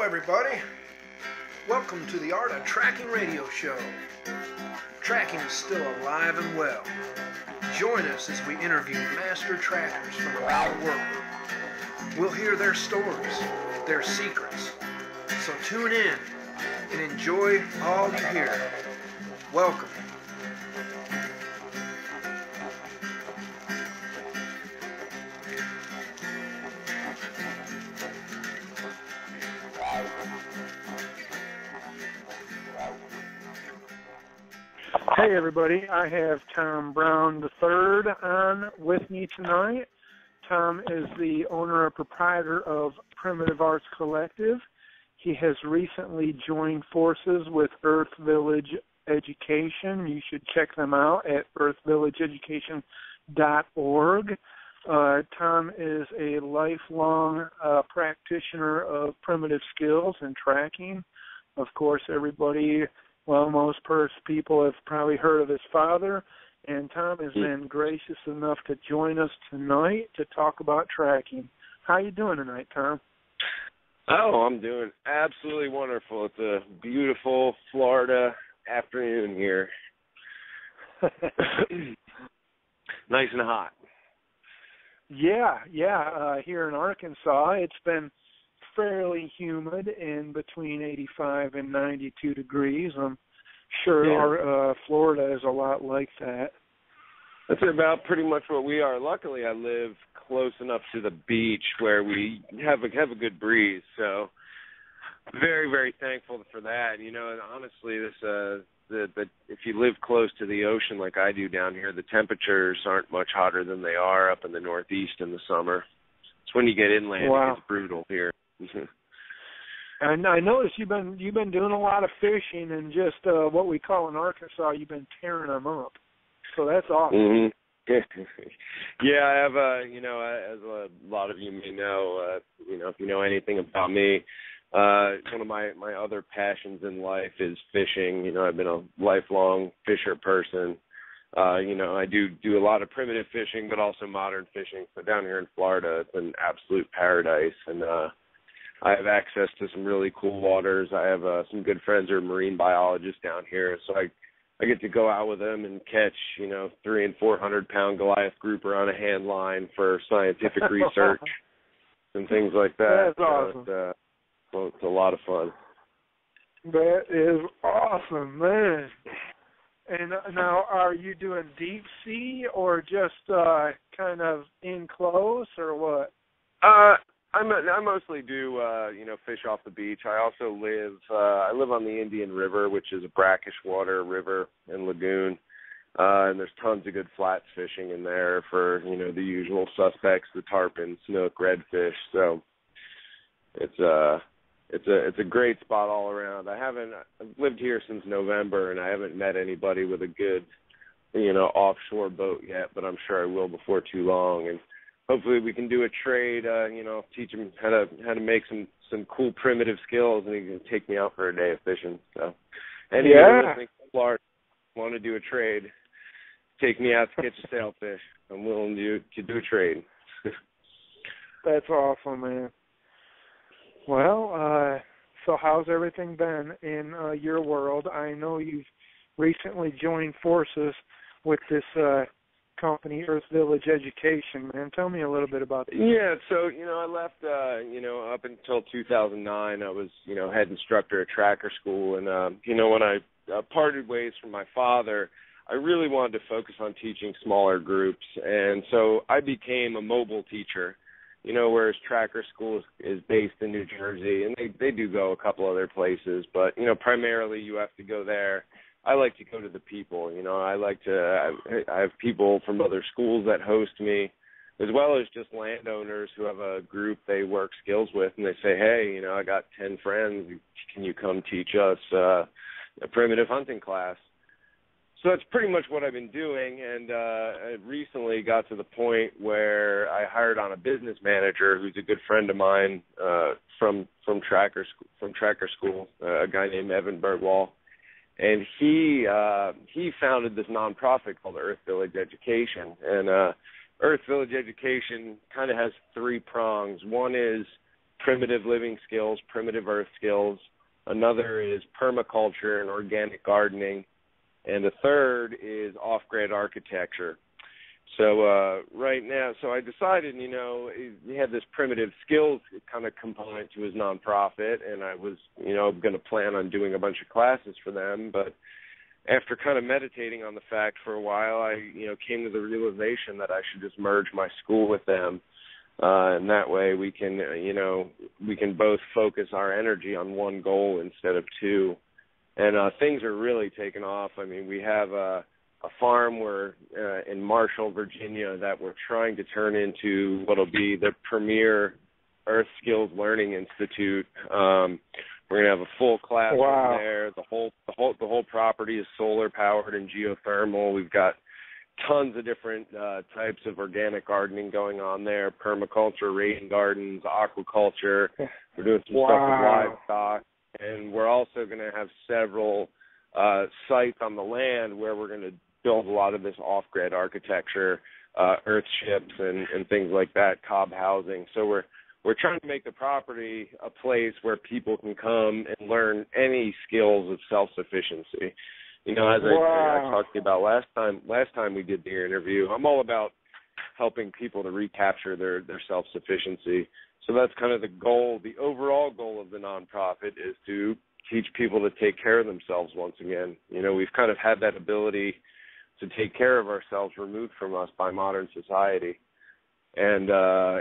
everybody. Welcome to the Art of Tracking radio show. Tracking is still alive and well. Join us as we interview master trackers from around the world. We'll hear their stories, their secrets. So tune in and enjoy all you hear. Welcome. Hey everybody, I have Tom Brown III on with me tonight. Tom is the owner and proprietor of Primitive Arts Collective. He has recently joined forces with Earth Village Education. You should check them out at earthvillageeducation.org. Tom is a lifelong practitioner of primitive skills and tracking. Of course, most people have probably heard of his father, and Tom has been gracious enough to join us tonight to talk about tracking. How you doing tonight, Tom? Oh, I'm doing absolutely wonderful. It's a beautiful Florida afternoon here. Nice and hot. Yeah. Here in Arkansas, it's been fairly humid in between 85 and 92 degrees. I'm sure Florida is a lot like that. That's about pretty much what we are. Luckily, I live close enough to the beach where we have a good breeze. So, very, very thankful for that. You know, and honestly, if you live close to the ocean like I do down here, the temperatures aren't much hotter than they are up in the Northeast in the summer. It's when you get inland it gets brutal here. And I noticed you've been doing a lot of fishing, and just what we call in Arkansas, you've been tearing them up. So that's awesome. Mm-hmm. Yeah, I have as a lot of you may know, if you know anything about me, one of my other passions in life is fishing. You know, I've been a lifelong fisher person. I do a lot of primitive fishing, but also modern fishing. So down here in Florida, it's an absolute paradise, and I have access to some really cool waters. I have some good friends who are marine biologists down here, so I get to go out with them and catch, 300 and 400 pound Goliath grouper on a hand line for scientific research and things like that. That's awesome. It's a lot of fun. That is awesome, man. And now, are you doing deep sea or just kind of in close, or what? I mostly do, fish off the beach. I also live on the Indian River, which is a brackish water river and lagoon, and there's tons of good flats fishing in there for, the usual suspects, the tarpon, snook, redfish. So it's a great spot all around. I've lived here since November, and I haven't met anybody with a good, offshore boat yet, but I'm sure I will before too long. And hopefully we can do a trade, teach him how to make some cool primitive skills, and he can take me out for a day of fishing. So anyone listening to Florida want to do a trade, take me out to catch a sailfish. I'm willing to do a trade. That's awesome, man. Well, so how's everything been in your world? I know you've recently joined forces with this company, Earth Village Education, man. Tell me a little bit about that. Yeah, so, I left, up until 2009, I was, head instructor at Tracker School. And, when I parted ways from my father, I really wanted to focus on teaching smaller groups. And so I became a mobile teacher, whereas Tracker School is based in New Jersey. And they do go a couple other places. But, primarily you have to go there. I like to go to the people. I have people from other schools that host me, as well as just landowners who have a group they work skills with, and they say, hey, I got 10 friends. Can you come teach us a primitive hunting class? So that's pretty much what I've been doing, and I recently got to the point where I hired on a business manager who's a good friend of mine from Tracker School, a guy named Evan Bergwall. And he founded this nonprofit called Earth Village Education. And Earth Village Education kind of has three prongs. One is primitive living skills, primitive earth skills. Another is permaculture and organic gardening. And the third is off-grid architecture. So right now, so I decided, he had this primitive skills kind of component to his nonprofit, and I was, going to plan on doing a bunch of classes for them. But after kind of meditating on the fact for a while, I, came to the realization that I should just merge my school with them. And that way we can, we can both focus our energy on one goal instead of two. And things are really taking off. I mean, we have a farm in Marshall, Virginia, that we're trying to turn into what'll be the premier Earth Skills Learning Institute. We're going to have a full classroom there. The whole property is solar powered and geothermal. We've got tons of different types of organic gardening going on there: permaculture, rain gardens, aquaculture. We're doing some stuff with livestock, and we're also going to have several sites on the land where we're going to build a lot of this off-grid architecture, earthships and things like that, cob housing. So we're trying to make the property a place where people can come and learn any skills of self-sufficiency. As I talked to you about last time we did the interview, I'm all about helping people to recapture their self-sufficiency. So that's kind of the goal. The overall goal of the nonprofit is to teach people to take care of themselves once again. We've kind of had that ability to take care of ourselves removed from us by modern society. And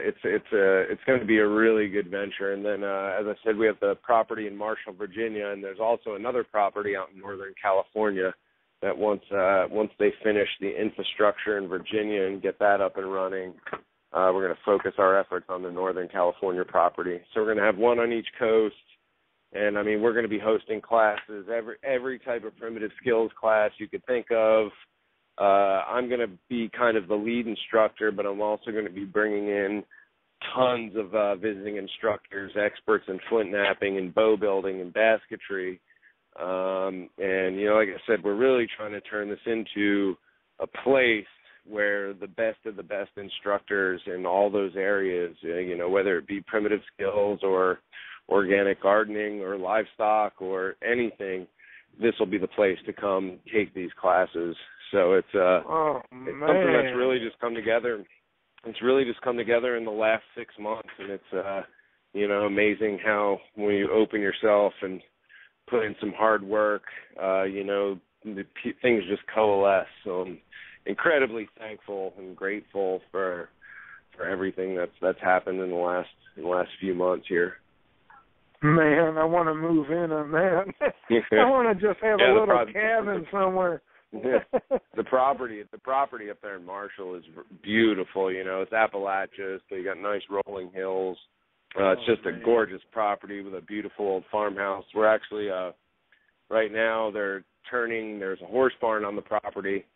it's going to be a really good venture. And then, as I said, we have the property in Marshall, Virginia, and there's also another property out in Northern California that once they finish the infrastructure in Virginia and get that up and running, we're going to focus our efforts on the Northern California property. So we're going to have one on each coast. And, I mean, we're going to be hosting classes, every type of primitive skills class you could think of. I'm going to be kind of the lead instructor, but I'm also going to be bringing in tons of visiting instructors, experts in flint napping and bow building and basketry. And, like I said, we're really trying to turn this into a place where the best of the best instructors in all those areas, whether it be primitive skills or organic gardening or livestock or anything, this will be the place to come take these classes. So it's something that's really just come together. It's really just come together in the last 6 months, and it's amazing how when you open yourself and put in some hard work, things just coalesce. So I'm incredibly thankful and grateful for everything that's happened in the last few months here. Man, I want to move in on that. I want to just have a little cabin somewhere. The property up there in Marshall is beautiful. It's Appalachia, so you got nice rolling hills. It's just a gorgeous property with a beautiful old farmhouse. We're actually right now there's a horse barn on the property.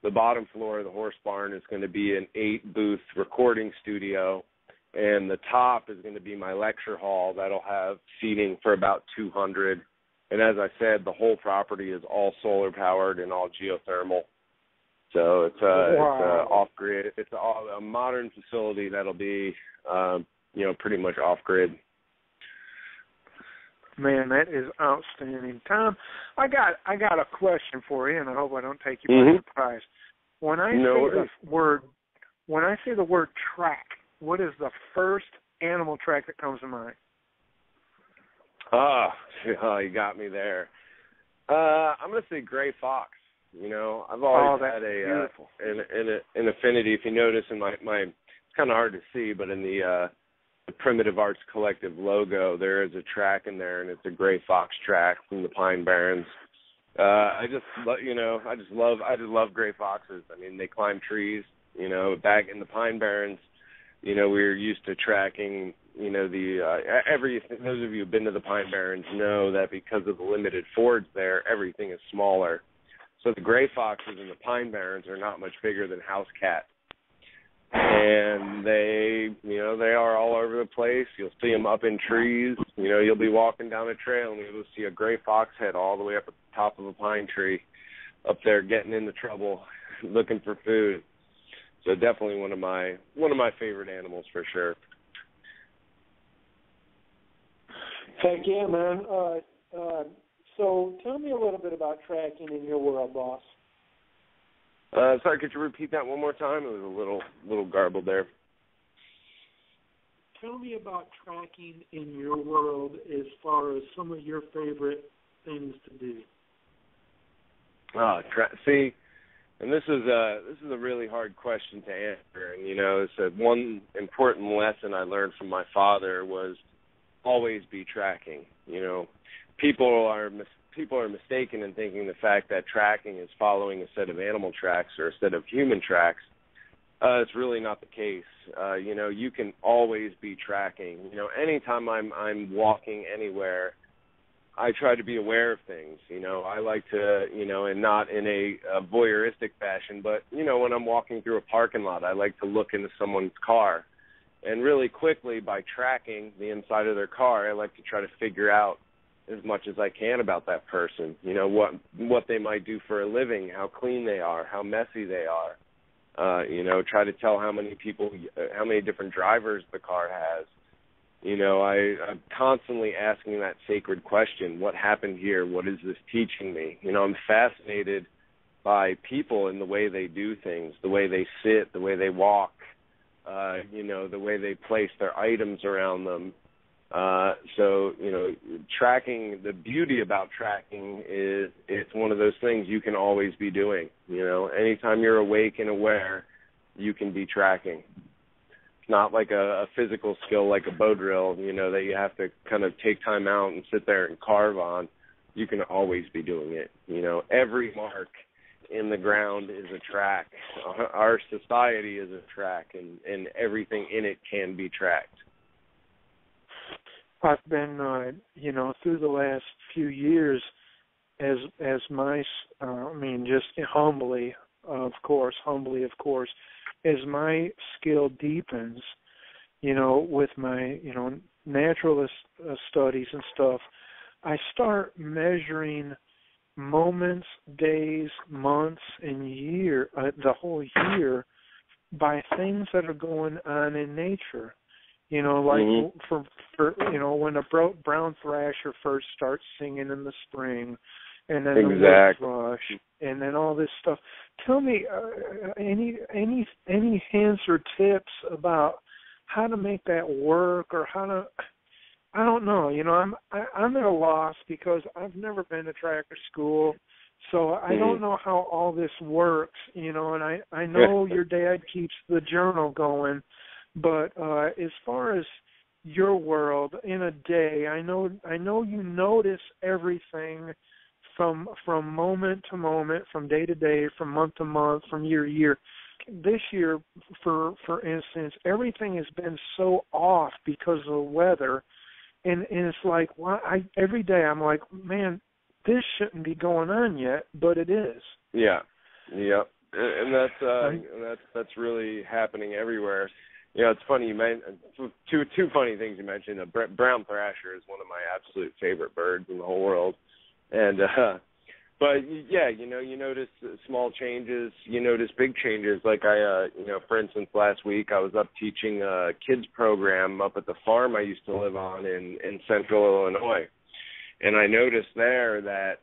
The bottom floor of the horse barn is going to be an 8-booth recording studio, and the top is going to be my lecture hall that'll have seating for about 200. And as I said, the whole property is all solar powered and all geothermal. So it's off-grid. It's a modern facility that'll be, pretty much off-grid. Man, that is outstanding. Tom, I got a question for you, and I hope I don't take you by surprise. When I say the word track, what is the first animal track that comes to mind? Oh, you got me there. I'm going to say gray fox. I've always had an affinity. If you notice in my it's kind of hard to see, but in the Primitive Arts Collective logo, there is a track in there, and it's a gray fox track from the Pine Barrens. I just love gray foxes. I mean, they climb trees. Back in the Pine Barrens, we were used to tracking. Those of you who've been to the Pine Barrens know that because of the limited forage there, everything is smaller. So the gray foxes in the Pine Barrens are not much bigger than house cats. And they are all over the place. You'll see them up in trees. You'll be walking down a trail and you'll see a gray fox head all the way up at the top of a pine tree up there getting into trouble, looking for food. So definitely one of my favorite animals for sure. Heck yeah, man. So tell me a little bit about tracking in your world, boss. Sorry, could you repeat that one more time? It was a little garbled there. Tell me about tracking in your world as far as some of your favorite things to do. See, and this is a really hard question to answer. And it's one important lesson I learned from my father was always be tracking. People are mistaken in thinking the fact that tracking is following a set of animal tracks or a set of human tracks. It's really not the case. You can always be tracking. Anytime I'm walking anywhere, I try to be aware of things. I like to, and not in a voyeuristic fashion, but, when I'm walking through a parking lot, I like to look into someone's car. And really quickly, by tracking the inside of their car, I like to try to figure out as much as I can about that person. What they might do for a living, how clean they are, how messy they are. Try to tell how many different drivers the car has. I'm constantly asking that sacred question, what happened here? What is this teaching me? I'm fascinated by people and the way they do things, the way they sit, the way they walk, the way they place their items around them. Tracking, the beauty about tracking is it's one of those things you can always be doing. Anytime you're awake and aware, you can be tracking. It's not like a physical skill like a bow drill, that you have to kind of take time out and sit there and carve on. You can always be doing it. Every mark in the ground is a track. Our society is a track, and everything in it can be tracked. I've been, through the last few years, as my, just humbly, of course, as my skill deepens, with my, naturalist studies and stuff, I start measuring moments, days, months, and the whole year, by things that are going on in nature. For when a brown thrasher first starts singing in the spring, and then the wood thrush, and then all this stuff. Tell me any hints or tips about how to make that work, or how to. I don't know. I'm at a loss because I've never been to tracker school, so I don't know how all this works. And I know your dad keeps the journal going. But as far as your world in a day, I know you notice everything from moment to moment, from day to day, from month to month, from year to year. This year, for instance, everything has been so off because of the weather, and it's like every day I'm like, man, this shouldn't be going on yet, but it is. Yeah, and that's really happening everywhere. It's funny you mentioned two funny things you mentioned. Brown thrasher is one of my absolute favorite birds in the whole world, and but yeah, you notice small changes, you notice big changes. Like for instance, last week I was up teaching a kids program up at the farm I used to live on in central Illinois, and I noticed there that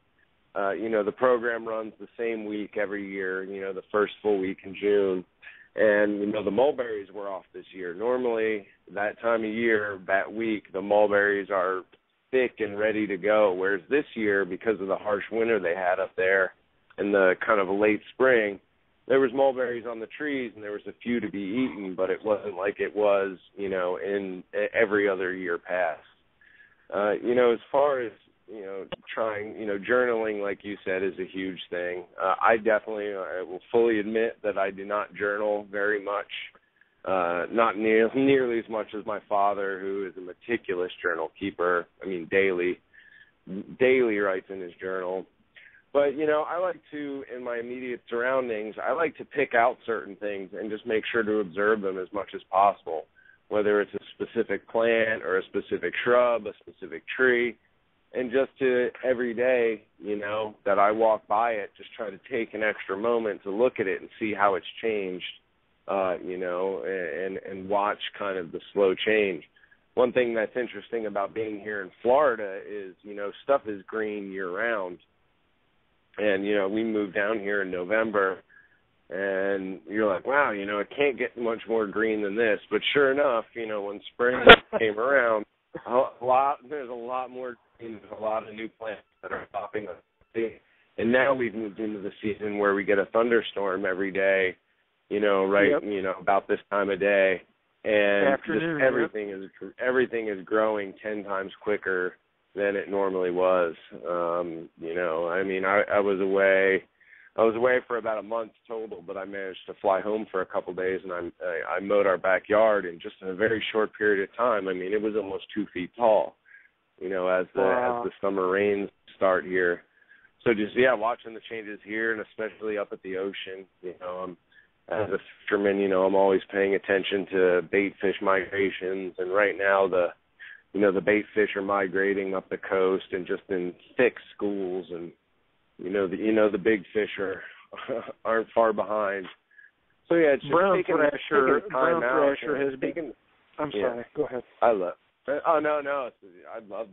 the program runs the same week every year. The first full week in June. And, the mulberries were off this year. Normally, that time of year, that week, the mulberries are thick and ready to go. Whereas this year, because of the harsh winter they had up there in the kind of late spring, there was mulberries on the trees and there was a few to be eaten, but it wasn't like it was, in every other year past. As far as, trying, journaling, like you said, is a huge thing. I will fully admit that I do not journal very much, not nearly as much as my father, who is a meticulous journal keeper. Daily writes in his journal. But, I like to, in my immediate surroundings, I like to pick out certain things and just make sure to observe them as much as possible, whether it's a specific plant or a specific shrub, a specific tree. And just to every day, that I walk by it, just try to take an extra moment to look at it and see how it's changed, and watch kind of the slow change. one thing that's interesting about being here in Florida is, stuff is green year-round. And, we moved down here in November, and you're like, wow, it can't get much more green than this. But sure enough, when spring came around, there's a lot more green. There's a lot of new plants that are popping up. And now we've moved into the season where we get a thunderstorm every day, about this time of day. And Afternoon, everything is growing 10 times quicker than it normally was. I was away for about a month total, but I managed to fly home for a couple of days, and I mowed our backyard in just a very short period of time. It was almost 2 feet tall, as the summer rains start here. So just watching the changes here, and especially up at the ocean, as a fisherman, I'm always paying attention to bait fish migrations, and right now the bait fish are migrating up the coast and just in thick schools, and the big fish aren't far behind. So it's just brown taking thrasher has taken. I'm sorry, go ahead. I love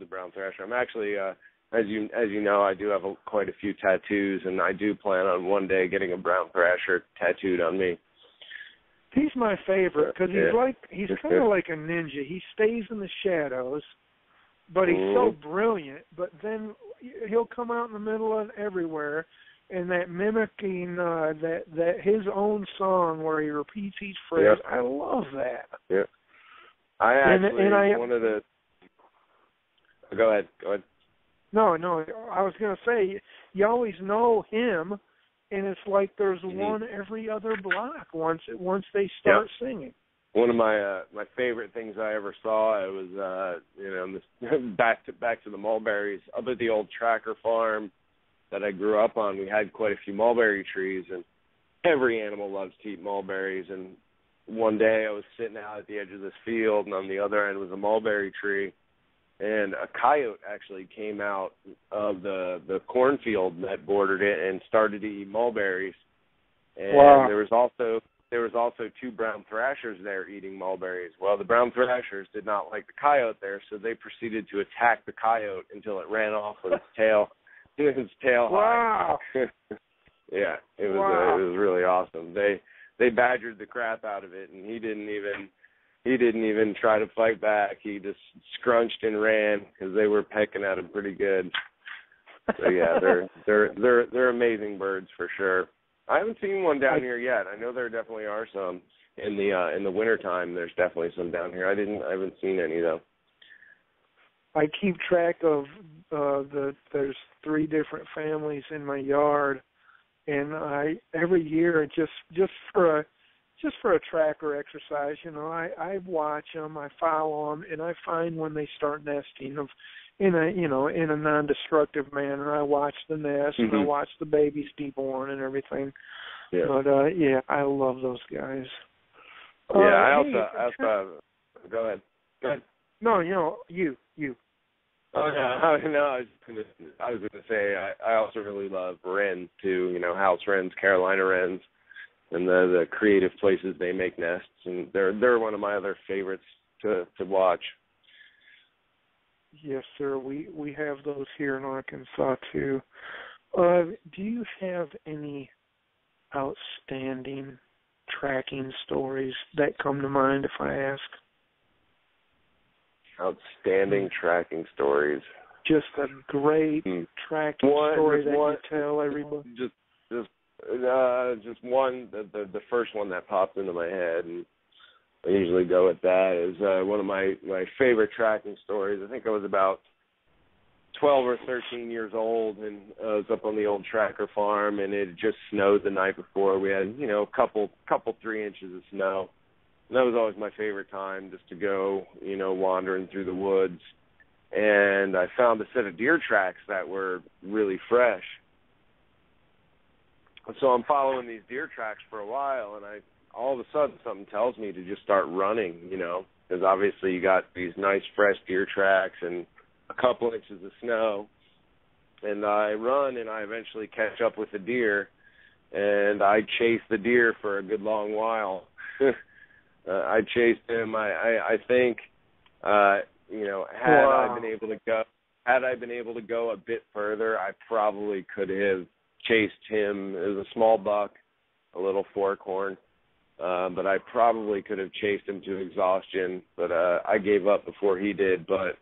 the brown thrasher. I'm actually, as you know, I do have quite a few tattoos, and I do plan on one day getting a brown thrasher tattooed on me. He's my favorite because he's kind of like a ninja. He stays in the shadows, but he's so brilliant. But then he'll come out in the middle of everywhere, and that mimicking that his own song where he repeats each phrase. I love that. Yeah, I actually one of the. Go ahead. No, I was going to say, you always know him, and it's like there's one every other block once they start singing. One of my favorite things I ever saw, it was back to the mulberries up at the old Tracker farm that I grew up on. We had quite a few mulberry trees, and every animal loves to eat mulberries. And one day I was sitting out at the edge of this field, and on the other end was a mulberry tree. And a coyote actually came out of the cornfield that bordered it and started to eat mulberries. And there was also 2 brown thrashers there eating mulberries. Well, the brown thrashers did not like the coyote there, so they proceeded to attack the coyote until it ran off with its tail. Wow. High. Yeah, it was really awesome. They badgered the crap out of it, and he didn't even try to fight back. He just scrunched and ran because they were pecking at him pretty good. So yeah, they're amazing birds for sure. I haven't seen one down here yet. I know there definitely are some in the wintertime. There's definitely some down here. I haven't seen any though. I keep track of there's 3 different families in my yard, and I every year just for a tracker exercise, I watch them, I follow them, and I find when they start nesting in a non-destructive manner. I watch the nest, and I watch the babies be born and everything. Yeah. But I love those guys. Yeah, I also go ahead. No, you. Oh no, I was gonna say I also really love wrens too. House wrens, Carolina wrens, and the creative places they make nests, and they're one of my other favorites to watch. Yes, sir. We have those here in Arkansas too. Do you have any outstanding tracking stories that come to mind if I ask? Outstanding tracking stories. Just a great tracking story that you tell everybody. Just one. The first one that popped into my head, and I usually go with that, is one of my favorite tracking stories. I think I was about 12 or 13 years old, and I was up on the old Tracker farm, and it had just snowed the night before. We had, a couple 3 inches of snow. And that was always my favorite time, just to go, wandering through the woods. And I found a set of deer tracks that were really fresh. So I'm following these deer tracks for a while, and all of a sudden something tells me to just start running, because obviously you got these nice fresh deer tracks and a couple inches of snow. And I run, and I eventually catch up with the deer, and I chase the deer for a good long while. I chased him. I think Had I been able to go a bit further, I probably could have chased him. It was a small buck, a little forkhorn, but I probably could have chased him to exhaustion. But I gave up before he did. But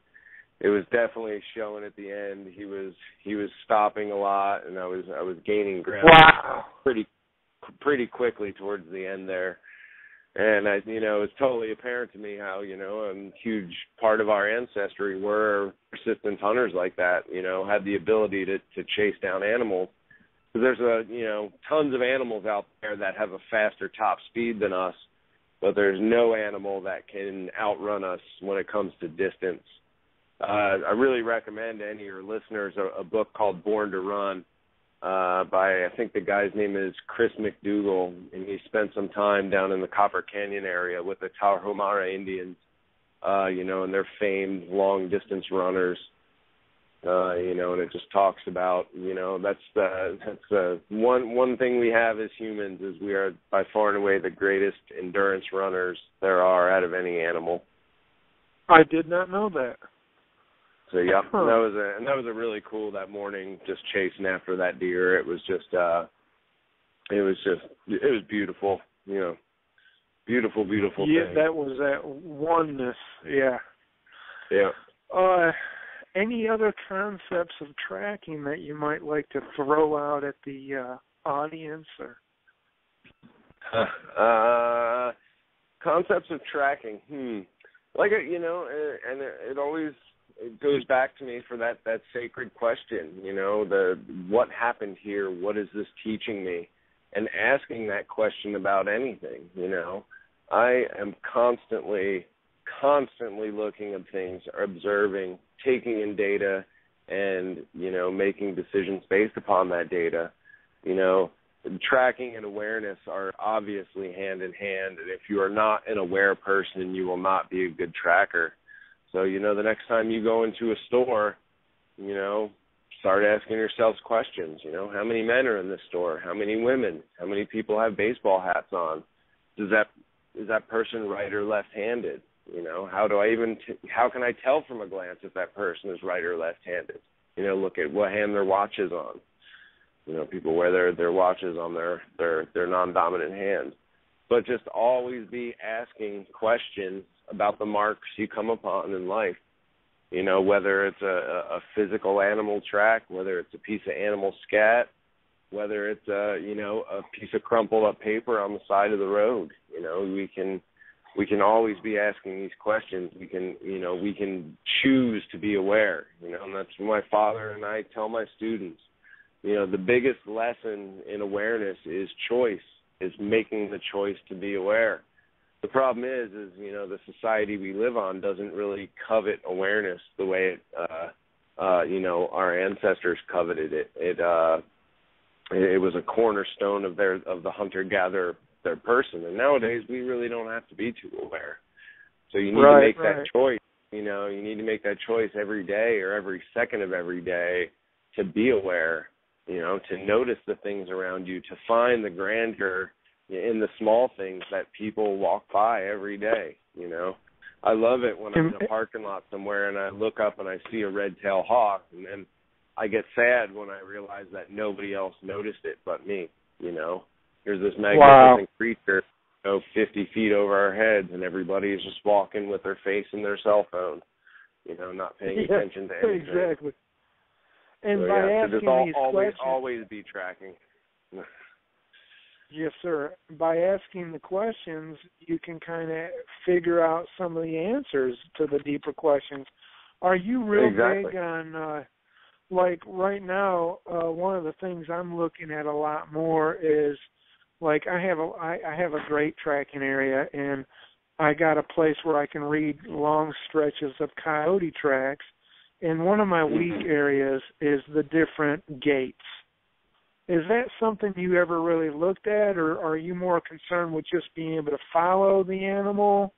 it was definitely showing at the end. He was stopping a lot, and I was gaining ground pretty quickly towards the end there. And it's totally apparent to me how, a huge part of our ancestry were persistent hunters like that, had the ability to chase down animals. Because there's tons of animals out there that have a faster top speed than us, but there's no animal that can outrun us when it comes to distance. I really recommend to any of your listeners a book called Born to Run by, I think the guy's name is Chris McDougall, and he spent some time down in the Copper Canyon area with the Tarahumara Indians, and they're famed long-distance runners, and it just talks about, that's one thing we have as humans is we are by far and away the greatest endurance runners there are out of any animal. I did not know that. So yeah, that was a really cool that morning, just chasing after that deer. It was beautiful, beautiful Yeah, thing. that was that oneness. Yeah. Yeah. Any other concepts of tracking that you might like to throw out at the audience, or? Concepts of tracking. Like and it always. It goes back to me for that sacred question, the what happened here, what is this teaching me, and asking that question about anything, I am constantly looking at things, observing, taking in data, and, making decisions based upon that data. Tracking and awareness are obviously hand in hand, and if you are not an aware person, you will not be a good tracker. So, the next time you go into a store, start asking yourselves questions. How many men are in this store? How many women? How many people have baseball hats on? Is that person right or left-handed? How can I tell from a glance if that person is right or left-handed? Look at what hand their watch is on. People wear their watches on their non-dominant hand. But just always be asking questions about the marks you come upon in life, whether it's a physical animal track, whether it's a piece of animal scat, whether it's a piece of crumpled up paper on the side of the road. We can always be asking these questions. We can choose to be aware, and that's what my father and I tell my students. The biggest lesson in awareness is choice, is making the choice to be aware. The problem is the society we live on doesn't really covet awareness the way our ancestors coveted it. It was a cornerstone of the hunter-gatherer, their person. And nowadays we really don't have to be too aware. So you need to make that choice. You need to make that choice every day or every second of every day to be aware. To notice the things around you, to find the grandeur in the small things that people walk by every day. I love it when I'm in a parking lot somewhere and I look up and I see a red-tailed hawk, and then I get sad when I realize that nobody else noticed it but me. Here's this magnificent creature, 50 feet over our heads, and everybody is just walking with their face in their cell phone, not paying attention to anything. Exactly. And so, by asking these questions, always be tracking. Yes, sir. By asking the questions, you can kind of figure out some of the answers to the deeper questions. Are you real big on, like right now, one of the things I'm looking at a lot more is, like I have a great tracking area, and I got a place where I can read long stretches of coyote tracks, and one of my weak areas is the different gaits. Is that something you ever really looked at, or are you more concerned with just being able to follow the animal,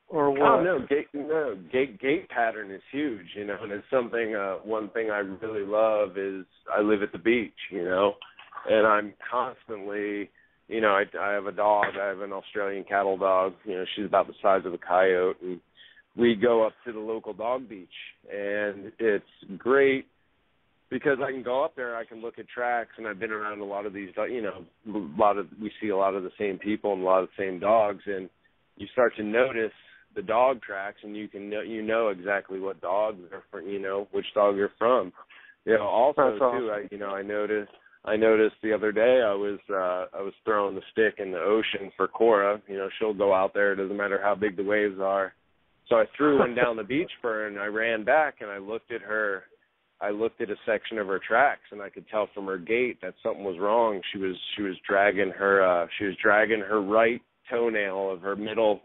or what? Oh, no, gait pattern is huge, and it's something, one thing I really love is I live at the beach, and I'm constantly, I have a dog, I have an Australian cattle dog, she's about the size of a coyote, and we go up to the local dog beach, and it's great because I can go up there, I can look at tracks, and I've been around a lot of these, we see a lot of the same people and a lot of the same dogs, and you start to notice the dog tracks, and you know exactly what dogs are from, which dog you're from. Also That's too, awesome. I noticed the other day I was throwing the stick in the ocean for Cora. She'll go out there. It doesn't matter how big the waves are. So I threw one down the beach for her, and I ran back, and I looked at her. I looked at a section of her tracks, and I could tell from her gait that something was wrong. She was dragging her right toenail of her middle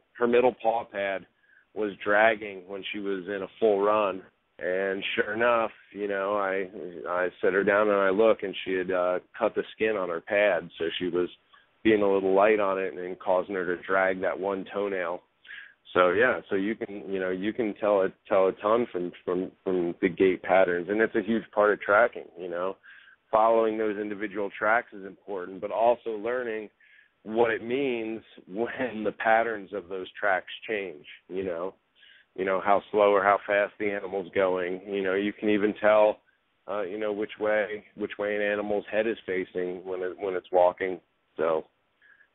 paw pad was dragging when she was in a full run. And sure enough, I set her down and I look, and she had cut the skin on her pad, so she was being a little light on it and causing her to drag that one toenail. So yeah, so you can tell a ton from the gait patterns, and it's a huge part of tracking. Following those individual tracks is important, but also learning what it means when the patterns of those tracks change. How slow or how fast the animal's going. You can even tell, which way an animal's head is facing when it's walking. So,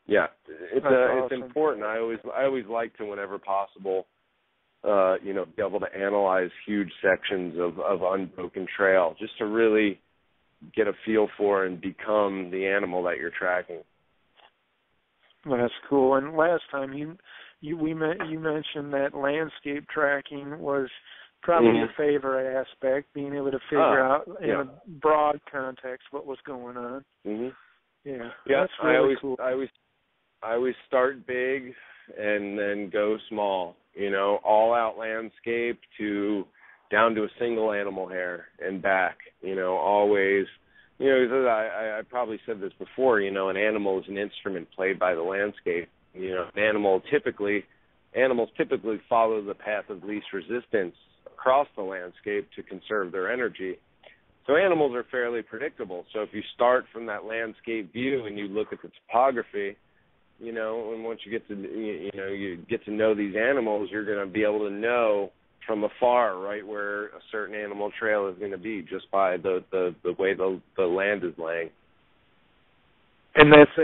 yeah, it's awesome. It's important. I always like to, whenever possible, be able to analyze huge sections of unbroken trail, just to really get a feel for and become the animal that you're tracking. That's cool. And last time you mentioned that landscape tracking was probably your favorite aspect, being able to figure out in a broad context what was going on. Mm-hmm. Yeah, yeah. That's really cool. I always start big and then go small. All out landscape down to a single animal hair and back. Always. I probably said this before. An animal is an instrument played by the landscape. Animals typically follow the path of least resistance across the landscape to conserve their energy. So animals are fairly predictable. So if you start from that landscape view and you look at the topography, and once you get to you get to know these animals, you're going to be able to know from afar right where a certain animal trail is going to be just by the way the land is laying. And that's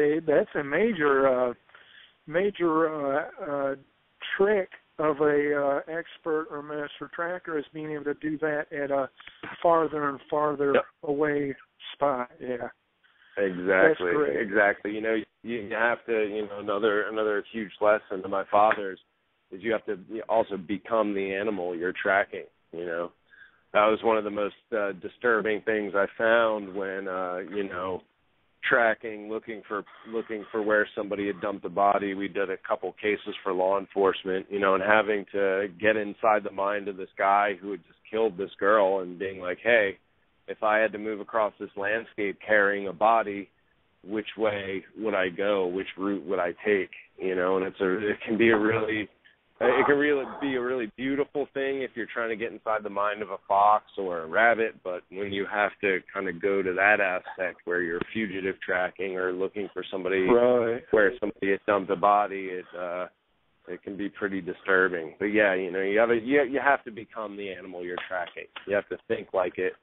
a major trick of a expert or master tracker, is being able to do that at a farther and farther away spot. Yeah, exactly. You have to. Another huge lesson to my father's is you have to also become the animal you're tracking. That was one of the most disturbing things I found when tracking, looking for where somebody had dumped a body. We did a couple cases for law enforcement, and having to get inside the mind of this guy who had just killed this girl and being like, hey, if I had to move across this landscape carrying a body, which way would I go? Which route would I take? And it can be a really beautiful thing if you're trying to get inside the mind of a fox or a rabbit, but when you have to kind of go to that aspect where you're fugitive tracking or looking for somebody where somebody has dumped a body, it can be pretty disturbing. But yeah, you have to become the animal you're tracking. You have to think like it.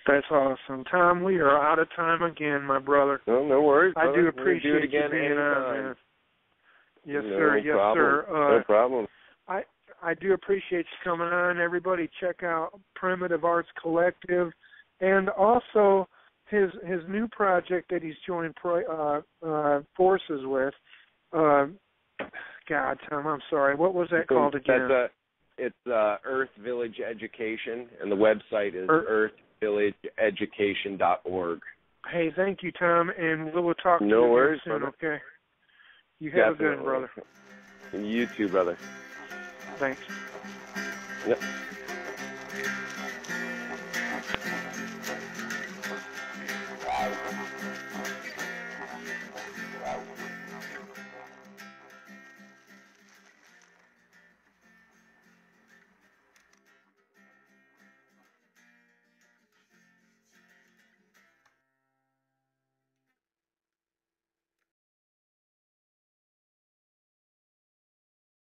That's awesome. Tom, we are out of time again, my brother. No worries, brother. I do appreciate you being on, man. Yes, no sir. Yes, problem. sir. No problem. I do appreciate you coming on. Everybody, check out Primitive Arts Collective, and also his new project that he's joined forces with. God, Tom, I'm sorry. What was that called again? It's Earth Village Education, and the website is earthvillageeducation.org. Hey, thank you, Tom, and we'll talk to no you worries, soon, brother. okay? You have a good one, brother. You too, brother. Thanks. Yep.